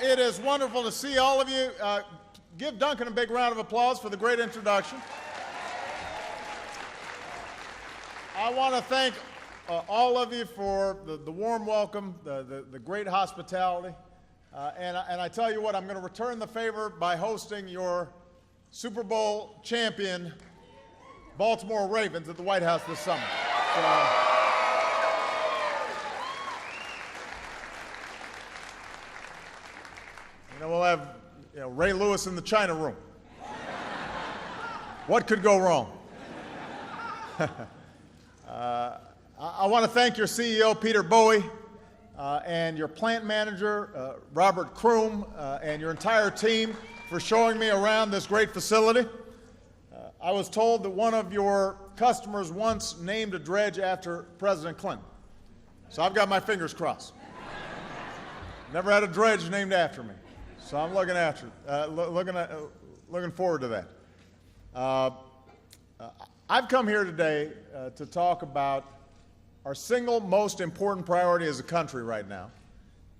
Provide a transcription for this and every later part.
It is wonderful to see all of you. Give Duncan a big round of applause for the great introduction. I want to thank all of you for the warm welcome, the great hospitality. And I tell you what, I'm going to return the favor by hosting your Super Bowl champion Baltimore Ravens at the White House this summer. We'll have Ray Lewis in the China room. What could go wrong? I want to thank your CEO, Peter Bowie, and your plant manager, Robert Kroom, and your entire team for showing me around this great facility. I was told that one of your customers once named a dredge after President Clinton. So I've got my fingers crossed. Never had a dredge named after me. So I'm looking forward to that. I've come here today to talk about our single most important priority as a country right now,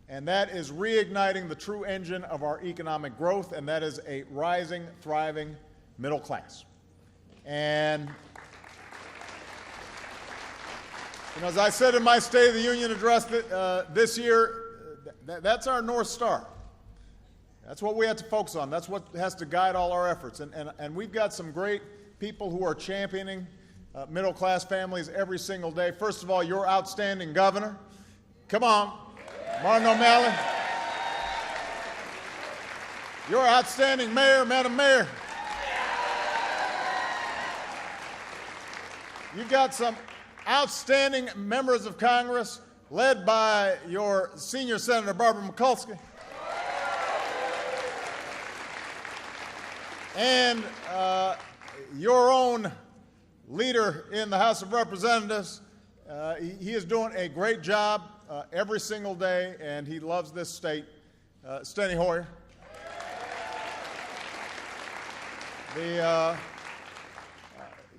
and that is reigniting the true engine of our economic growth, and that is a rising, thriving middle class. And as I said in my State of the Union address this year, that's our North Star. That's what we have to focus on. That's what has to guide all our efforts. And we've got some great people who are championing middle-class families every single day. First of all, your outstanding governor. Come on, Martin O'Malley. Your outstanding mayor, Madam Mayor. You've got some outstanding members of Congress led by your senior Senator Barbara Mikulski. And your own leader in the House of Representatives, he is doing a great job every single day, and he loves this state. Steny Hoyer.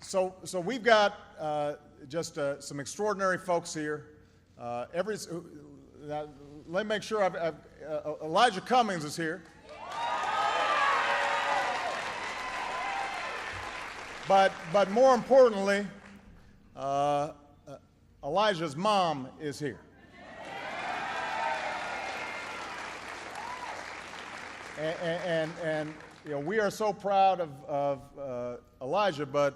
So we've got just some extraordinary folks here. Let me make sure Elijah Cummings is here. But more importantly, Elijah's mom is here. And we are so proud of Elijah, but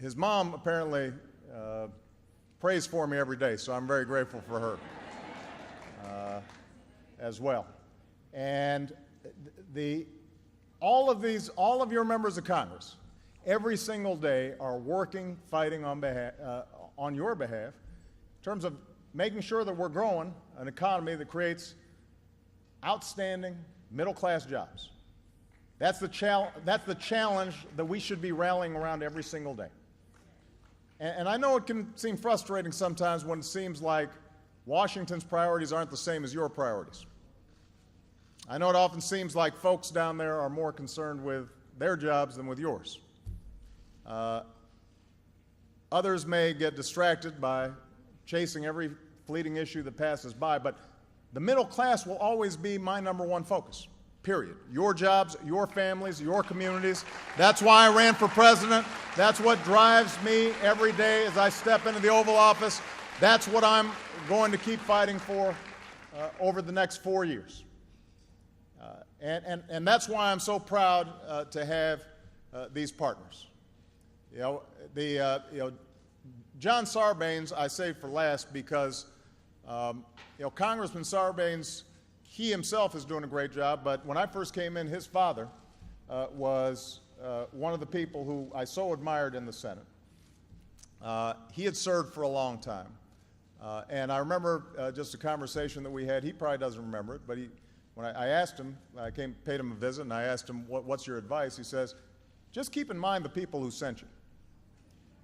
his mom apparently prays for me every day, so I'm very grateful for her as well. And all of your members of Congress, every single day are working, fighting on your behalf in terms of making sure that we're growing an economy that creates outstanding middle-class jobs. That's the challenge that we should be rallying around every single day. And I know it can seem frustrating sometimes when it seems like Washington's priorities aren't the same as your priorities. I know it often seems like folks down there are more concerned with their jobs than with yours. Others may get distracted by chasing every fleeting issue that passes by, but the middle class will always be my number one focus, period. Your jobs, your families, your communities. That's why I ran for president. That's what drives me every day as I step into the Oval Office. That's what I'm going to keep fighting for over the next 4 years. And that's why I'm so proud to have these partners. John Sarbanes I saved for last because Congressman Sarbanes, he himself is doing a great job. But when I first came in, his father was one of the people who I so admired in the Senate. He had served for a long time, and I remember just a conversation that we had. He probably doesn't remember it, but when I asked him, paid him a visit, and I asked him, what's your advice? He says, just keep in mind the people who sent you.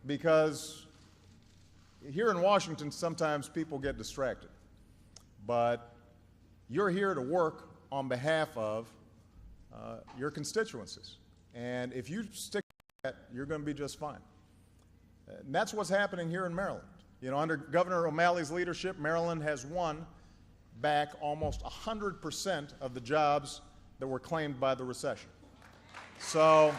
Because here in Washington, sometimes people get distracted. But you're here to work on behalf of your constituencies. And if you stick to that, you're going to be just fine. And that's what's happening here in Maryland. Under Governor O'Malley's leadership, Maryland has won back almost 100% of the jobs that were claimed by the recession. So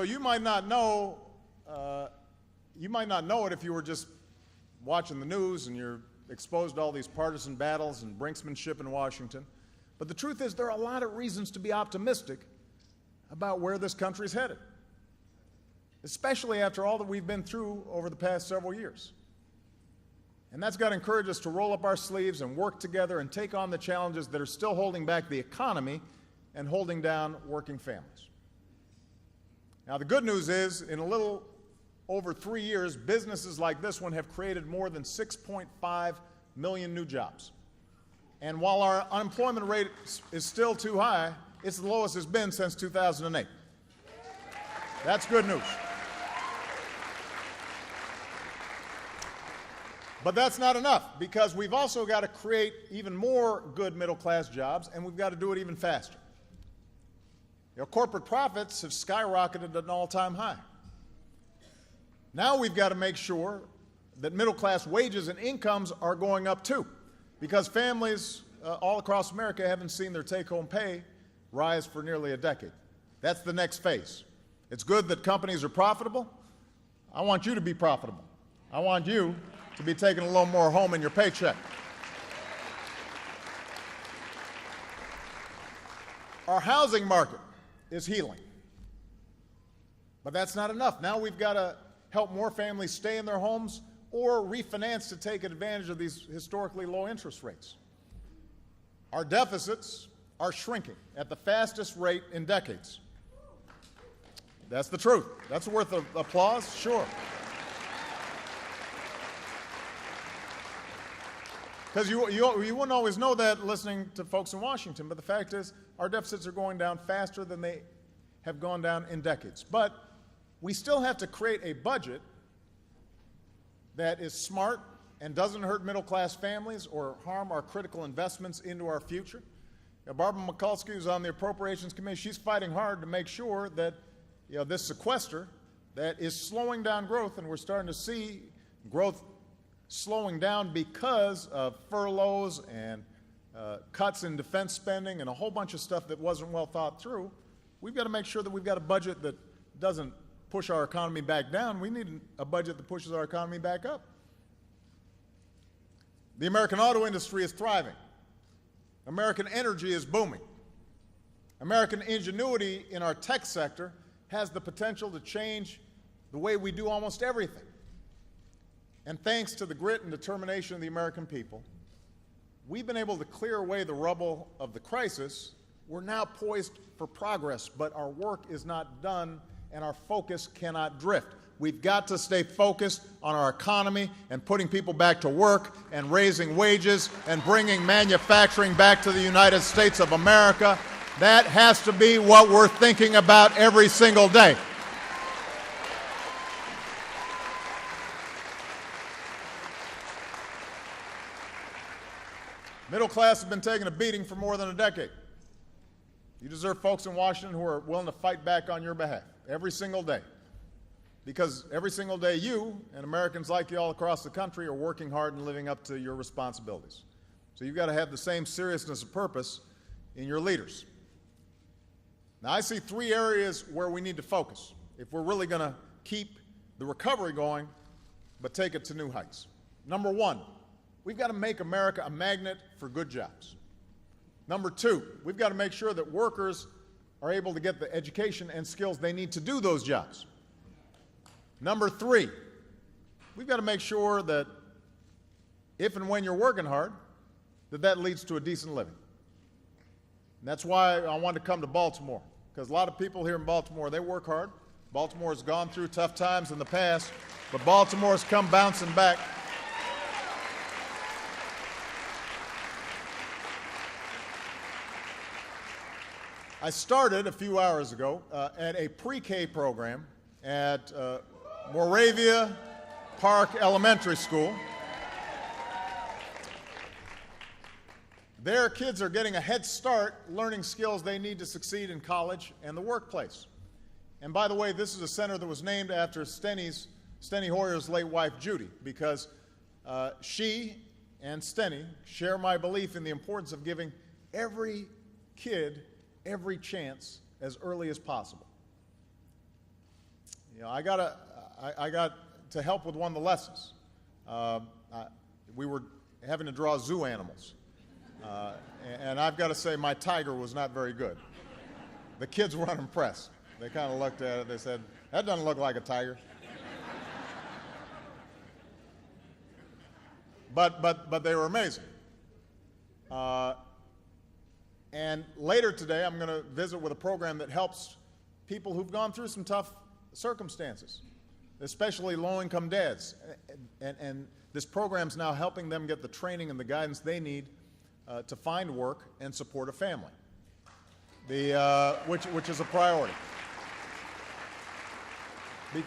you might not know it if you were just watching the news and you're exposed to all these partisan battles and brinksmanship in Washington. But the truth is there are a lot of reasons to be optimistic about where this country's headed, especially after all that we've been through over the past several years. And that's got to encourage us to roll up our sleeves and work together and take on the challenges that are still holding back the economy and holding down working families. Now, the good news is, in a little over 3 years, businesses like this one have created more than 6.5 million new jobs. And while our unemployment rate is still too high, it's the lowest it's been since 2008. That's good news. But that's not enough, because we've also got to create even more good middle-class jobs, and we've got to do it even faster. You know, corporate profits have skyrocketed at an all-time high. Now we've got to make sure that middle-class wages and incomes are going up too, because families all across America haven't seen their take-home pay rise for nearly a decade. That's the next phase. It's good that companies are profitable. I want you to be profitable. I want you to be taking a little more home in your paycheck. Our housing market is healing. But that's not enough. Now we've got to help more families stay in their homes or refinance to take advantage of these historically low interest rates. Our deficits are shrinking at the fastest rate in decades. That's the truth. That's worth applause? Sure. Because you wouldn't always know that listening to folks in Washington, but the fact is our deficits are going down faster than they have gone down in decades. But we still have to create a budget that is smart and doesn't hurt middle-class families or harm our critical investments into our future. Now, Barbara Mikulski, who's on the Appropriations Committee, she's fighting hard to make sure that this sequester that is slowing down growth, and we're starting to see growth slowing down because of furloughs and cuts in defense spending and a whole bunch of stuff that wasn't well thought through. We've got to make sure that we've got a budget that doesn't push our economy back down. We need a budget that pushes our economy back up. The American auto industry is thriving. American energy is booming. American ingenuity in our tech sector has the potential to change the way we do almost everything. And thanks to the grit and determination of the American people, we've been able to clear away the rubble of the crisis. We're now poised for progress, but our work is not done and our focus cannot drift. We've got to stay focused on our economy and putting people back to work and raising wages and bringing manufacturing back to the United States of America. That has to be what we're thinking about every single day. Middle class has been taking a beating for more than a decade. You deserve folks in Washington who are willing to fight back on your behalf every single day. Because every single day you and Americans like you all across the country are working hard and living up to your responsibilities. So you've got to have the same seriousness of purpose in your leaders. Now, I see 3 areas where we need to focus if we're really going to keep the recovery going but take it to new heights. Number 1, we've got to make America a magnet for good jobs. Number 2, we've got to make sure that workers are able to get the education and skills they need to do those jobs. Number 3, we've got to make sure that if and when you're working hard, that leads to a decent living. And that's why I wanted to come to Baltimore, because a lot of people here in Baltimore, they work hard. Baltimore has gone through tough times in the past, but Baltimore's come bouncing back. I started a few hours ago at a pre-K program at Moravia Park Elementary School. Their kids are getting a head start learning skills they need to succeed in college and the workplace. And by the way, this is a center that was named after Steny Steny Hoyer's late wife, Judy, because she and Steny share my belief in the importance of giving every kid every chance as early as possible. You know, I got to help with one of the lessons. We were having to draw zoo animals. And I've got to say, my tiger was not very good. The kids were unimpressed. They kind of looked at it, they said, that doesn't look like a tiger. But they were amazing. And later today, I'm going to visit with a program that helps people who've gone through some tough circumstances, especially low-income dads. And this program's now helping them get the training and the guidance they need to find work and support a family, which is a priority.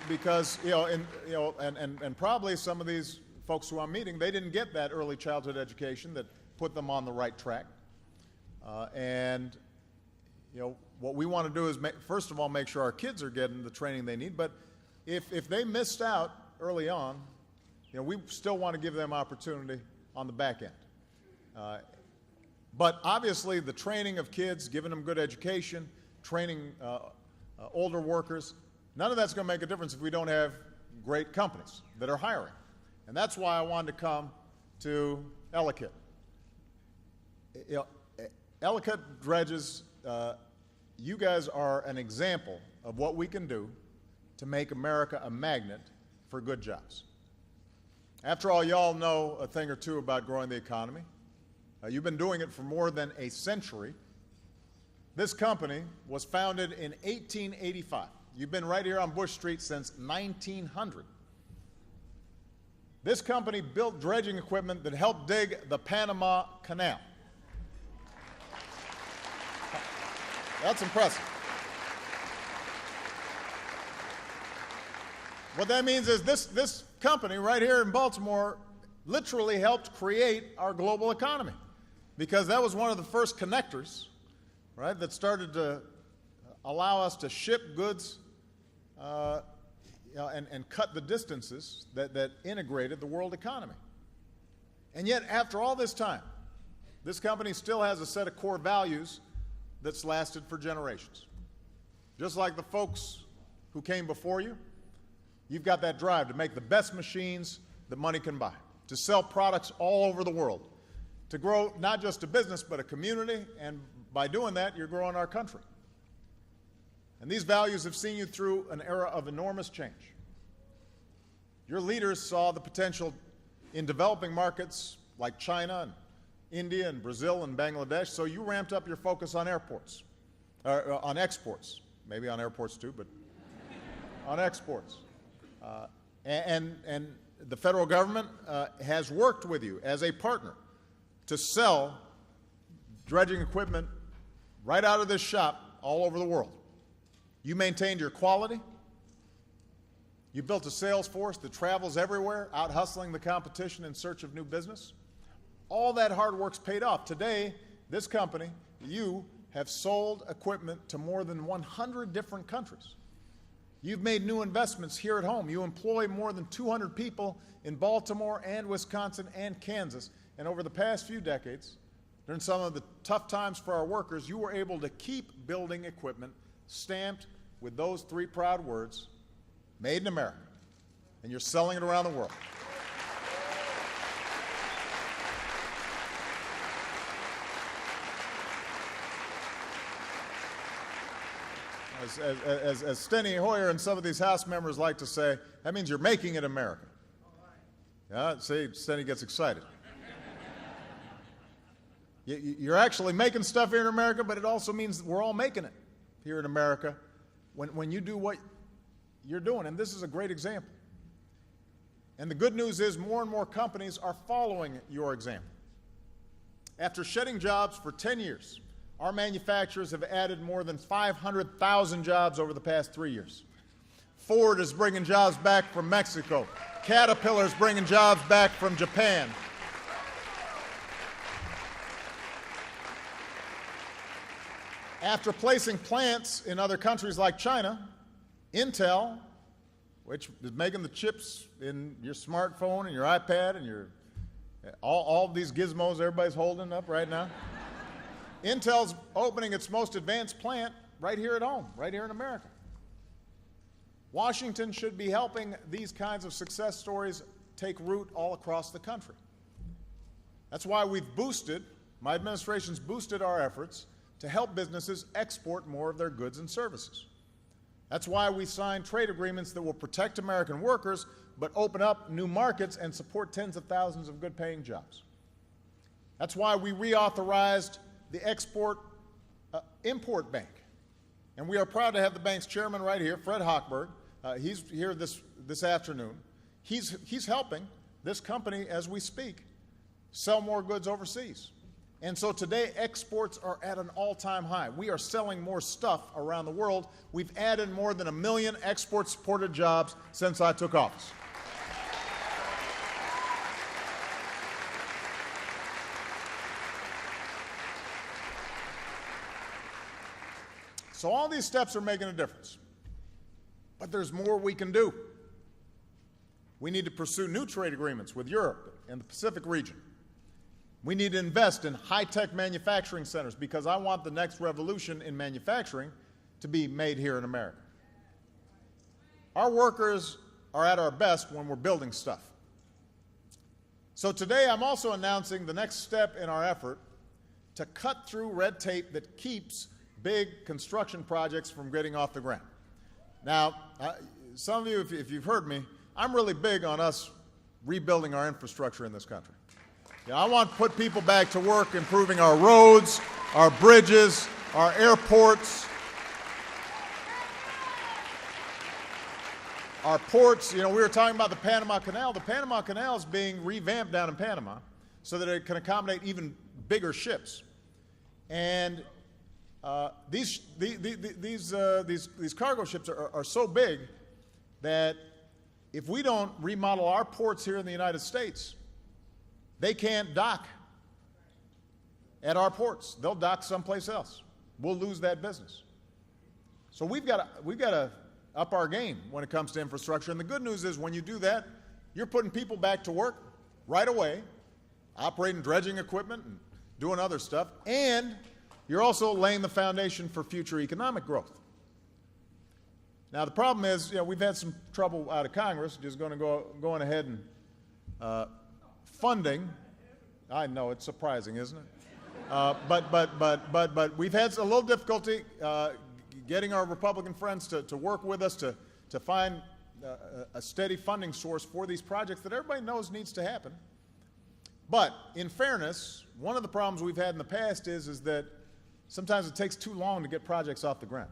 Because, and probably some of these folks who I'm meeting, they didn't get that early childhood education that put them on the right track. What we want to do is, first of all, make sure our kids are getting the training they need. But if they missed out early on, we still want to give them opportunity on the back end. But obviously, the training of kids, giving them good education, training older workers, none of that's going to make a difference if we don't have great companies that are hiring. And that's why I wanted to come to Ellicot. Ellicot Dredges, you guys are an example of what we can do to make America a magnet for good jobs. After all, y'all know a thing or two about growing the economy. You've been doing it for more than a century. This company was founded in 1885. You've been right here on Bush Street since 1900. This company built dredging equipment that helped dig the Panama Canal. That's impressive. What that means is this company right here in Baltimore literally helped create our global economy, because that was one of the first connectors, right, that started to allow us to ship goods and cut the distances that integrated the world economy. And yet, after all this time, this company still has a set of core values that's lasted for generations. Just like the folks who came before you, you've got that drive to make the best machines that money can buy, to sell products all over the world, to grow not just a business but a community, and by doing that, you're growing our country. And these values have seen you through an era of enormous change. Your leaders saw the potential in developing markets like China and India and Brazil and Bangladesh, so you ramped up your focus on exports, maybe on airports too, but on exports. And the federal government has worked with you as a partner to sell dredging equipment right out of this shop all over the world. You maintained your quality. You built a sales force that travels everywhere, out hustling the competition in search of new business. All that hard work's paid off. Today, this company, you have sold equipment to more than 100 different countries. You've made new investments here at home. You employ more than 200 people in Baltimore and Wisconsin and Kansas. And over the past few decades, during some of the tough times for our workers, you were able to keep building equipment stamped with those three proud words, made in America. And you're selling it around the world. As Steny Hoyer and some of these House members like to say, that means you're making it America. Yeah, see, Steny gets excited. You're actually making stuff here in America, but it also means we're all making it here in America when you do what you're doing. And this is a great example. And the good news is more and more companies are following your example. After shedding jobs for 10 years, our manufacturers have added more than 500,000 jobs over the past 3 years. Ford is bringing jobs back from Mexico. Caterpillar is bringing jobs back from Japan. After placing plants in other countries like China, Intel which is making the chips in your smartphone and your iPad and all of these gizmos everybody's holding up right now. Intel's opening its most advanced plant right here at home, right here in America. Washington should be helping these kinds of success stories take root all across the country. That's why my administration's boosted our efforts to help businesses export more of their goods and services. That's why we signed trade agreements that will protect American workers but open up new markets and support tens of thousands of good-paying jobs. That's why we reauthorized the Export-Import Bank. And we are proud to have the bank's chairman right here, Fred Hochberg. He's here this afternoon. He's helping this company, as we speak, sell more goods overseas. And so today, exports are at an all-time high. We are selling more stuff around the world. We've added more than 1 million export-supported jobs since I took office. So all these steps are making a difference. But there's more we can do. We need to pursue new trade agreements with Europe and the Pacific region. We need to invest in high-tech manufacturing centers because I want the next revolution in manufacturing to be made here in America. Our workers are at our best when we're building stuff. So today I'm also announcing the next step in our effort to cut through red tape that keeps big construction projects from getting off the ground. Now, some of you, if you've heard me, I'm really big on us rebuilding our infrastructure in this country. I want to put people back to work improving our roads, our bridges, our airports, our ports. You know, we were talking about the Panama Canal. The Panama Canal is being revamped down in Panama so that it can accommodate even bigger ships. And these cargo ships are so big that if we don't remodel our ports here in the United States, they can't dock at our ports. They'll dock someplace else. We'll lose that business. So we've got to up our game when it comes to infrastructure. And the good news is when you do that, you're putting people back to work right away, operating dredging equipment and doing other stuff, and you're also laying the foundation for future economic growth. Now, the problem is, we've had some trouble out of Congress, just going to going ahead and funding. I know, it's surprising, isn't it? But we've had a little difficulty getting our Republican friends to work with us to find a steady funding source for these projects that everybody knows needs to happen. But in fairness, one of the problems we've had in the past is that sometimes it takes too long to get projects off the ground.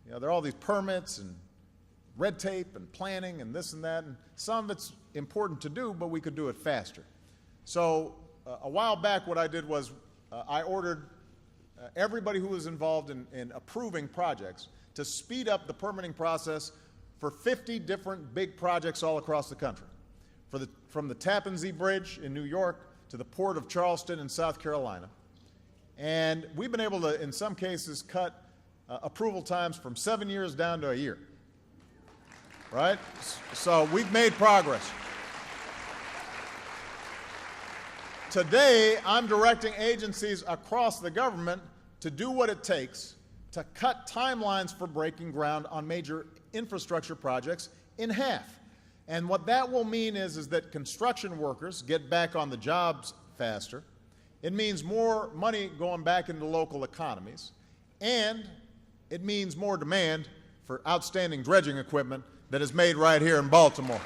There are all these permits and red tape and planning and this and that, and some of it's important to do, but we could do it faster. So a while back what I did was I ordered everybody who was involved in approving projects to speed up the permitting process for 50 different big projects all across the country, from the Tappan Zee Bridge in New York to the Port of Charleston in South Carolina. And we've been able to, in some cases, cut approval times from 7 years down to a year. Right? So we've made progress. Today, I'm directing agencies across the government to do what it takes to cut timelines for breaking ground on major infrastructure projects in half. And what that will mean is that construction workers get back on the jobs faster. It means more money going back into local economies. And it means more demand for outstanding dredging equipment that is made right here in Baltimore.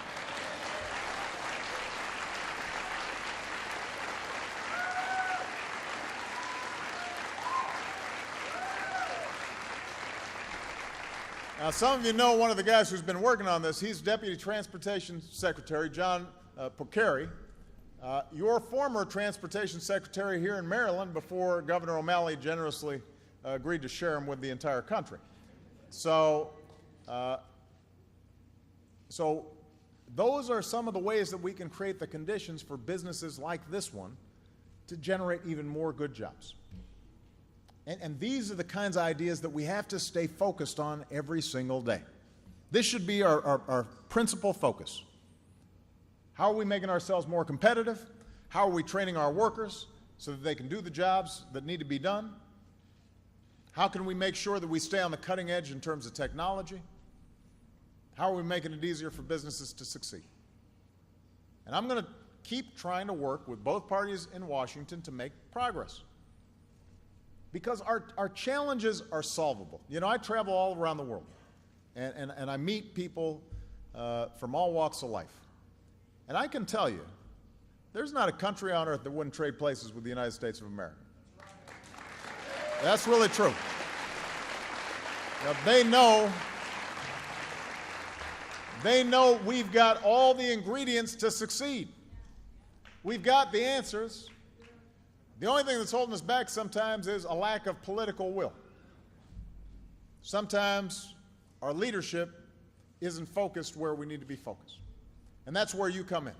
Now, some of you know one of the guys who's been working on this. He's Deputy Transportation Secretary John Pocari, your former Transportation Secretary here in Maryland before Governor O'Malley generously agreed to share him with the entire country. So those are some of the ways that we can create the conditions for businesses like this one to generate even more good jobs. And these are the kinds of ideas that we have to stay focused on every single day. This should be our principal focus. How are we making ourselves more competitive? How are we training our workers so that they can do the jobs that need to be done? How can we make sure that we stay on the cutting edge in terms of technology? How are we making it easier for businesses to succeed? And I'm going to keep trying to work with both parties in Washington to make progress. Because our challenges are solvable. You know, I travel all around the world, and I meet people from all walks of life. And I can tell you, there's not a country on earth that wouldn't trade places with the United States of America. That's really true. Now, they know we've got all the ingredients to succeed. We've got the answers. The only thing that's holding us back sometimes is a lack of political will. Sometimes our leadership isn't focused where we need to be focused. And that's where you come in.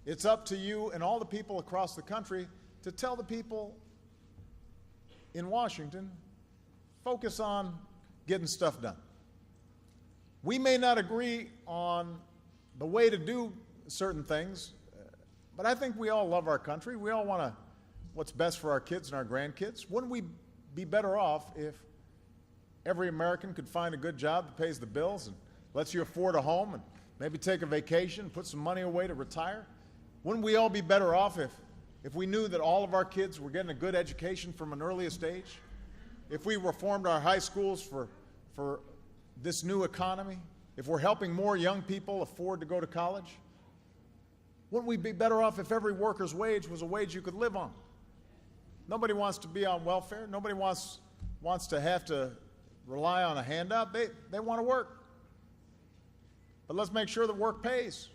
It's up to you and all the people across the country to tell the people in Washington, focus on getting stuff done. We may not agree on the way to do certain things, but I think we all love our country. We all want what's best for our kids and our grandkids. Wouldn't we be better off if every American could find a good job that pays the bills and lets you afford a home and maybe take a vacation, put some money away to retire? Wouldn't we all be better off if we knew that all of our kids were getting a good education from an earliest age? If we reformed our high schools for this new economy? If we're helping more young people afford to go to college? Wouldn't we be better off if every worker's wage was a wage you could live on? Nobody wants to be on welfare. Nobody wants to have to rely on a handout. They want to work. But let's make sure that work pays.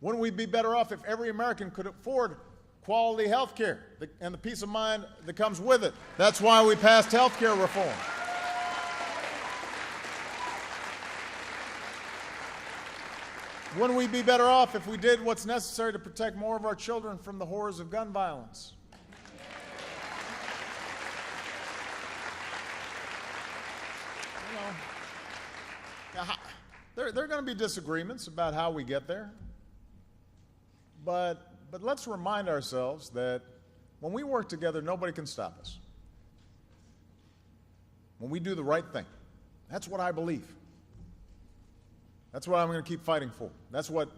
Wouldn't we be better off if every American could afford quality health care and the peace of mind that comes with it? That's why we passed health care reform. Wouldn't we be better off if we did what's necessary to protect more of our children from the horrors of gun violence? You know, there are going to be disagreements about how we get there, but let's remind ourselves that when we work together, nobody can stop us. When we do the right thing, that's what I believe. That's what I'm going to keep fighting for. That's what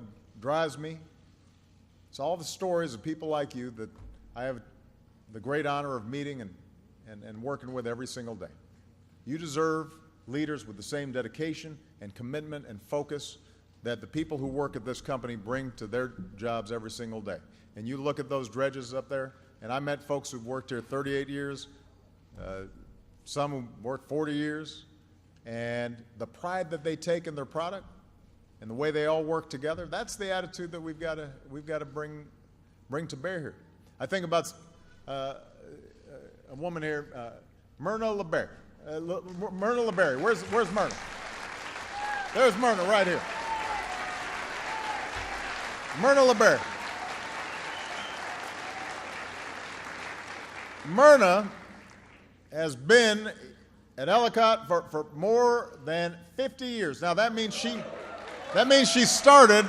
drives me. It's all the stories of people like you that I have the great honor of meeting and working with every single day. You deserve leaders with the same dedication and commitment and focus that the people who work at this company bring to their jobs every single day. And you look at those Dredges up there, and I met folks who've worked here 38 years, some who worked 40 years, and the pride that they take in their product and the way they all work together, that's the attitude that we've got to bring to bear here. I think about a woman here, Myrna LeBerry. Myrna LeBerry. Where's Myrna? There's Myrna right here. Myrna LeBerry. Myrna has been at Ellicot for more than 50 years. Now that means she started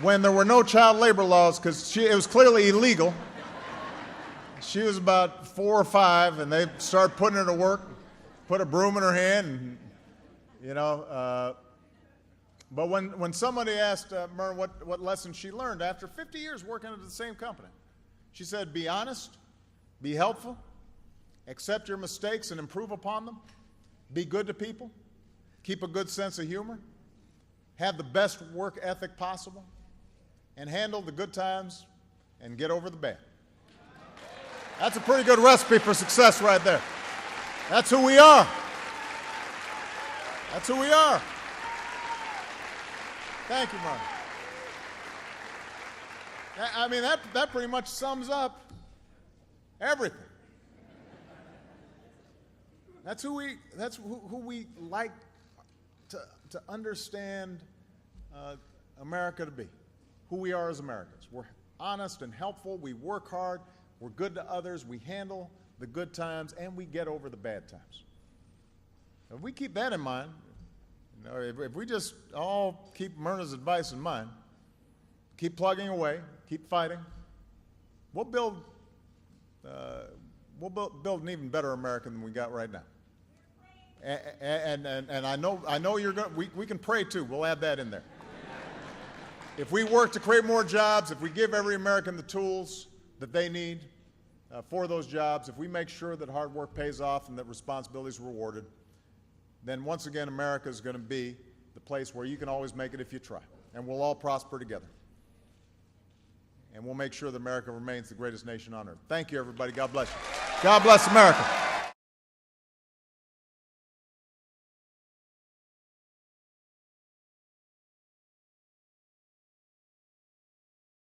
when there were no child labor laws, because it was clearly illegal. She was about 4 or 5, and they started putting her to work, put a broom in her hand, and, you know. But when somebody asked Myrna what lessons she learned after 50 years working at the same company, she said, be honest, be helpful, accept your mistakes and improve upon them, be good to people, keep a good sense of humor, have the best work ethic possible, and handle the good times and get over the bad. That's a pretty good recipe for success right there. That's who we are. That's who we are. Thank you, Mark. I mean, that pretty much sums up everything. That's who we like to understand America to be, who we are as Americans. We're honest and helpful. We work hard. We're good to others. We handle the good times, and we get over the bad times. If we keep that in mind, You know, if we just all keep Myrna's advice in mind, keep plugging away, keep fighting, we'll build an even better America than we got right now. And I know you're going. We can pray too. We'll add that in there. If we work to create more jobs, if we give every American the tools that they need for those jobs, if we make sure that hard work pays off and that responsibility is rewarded, then once again America is going to be the place where you can always make it if you try, and we'll all prosper together. And we'll make sure that America remains the greatest nation on earth. Thank you, everybody. God bless you. God bless America.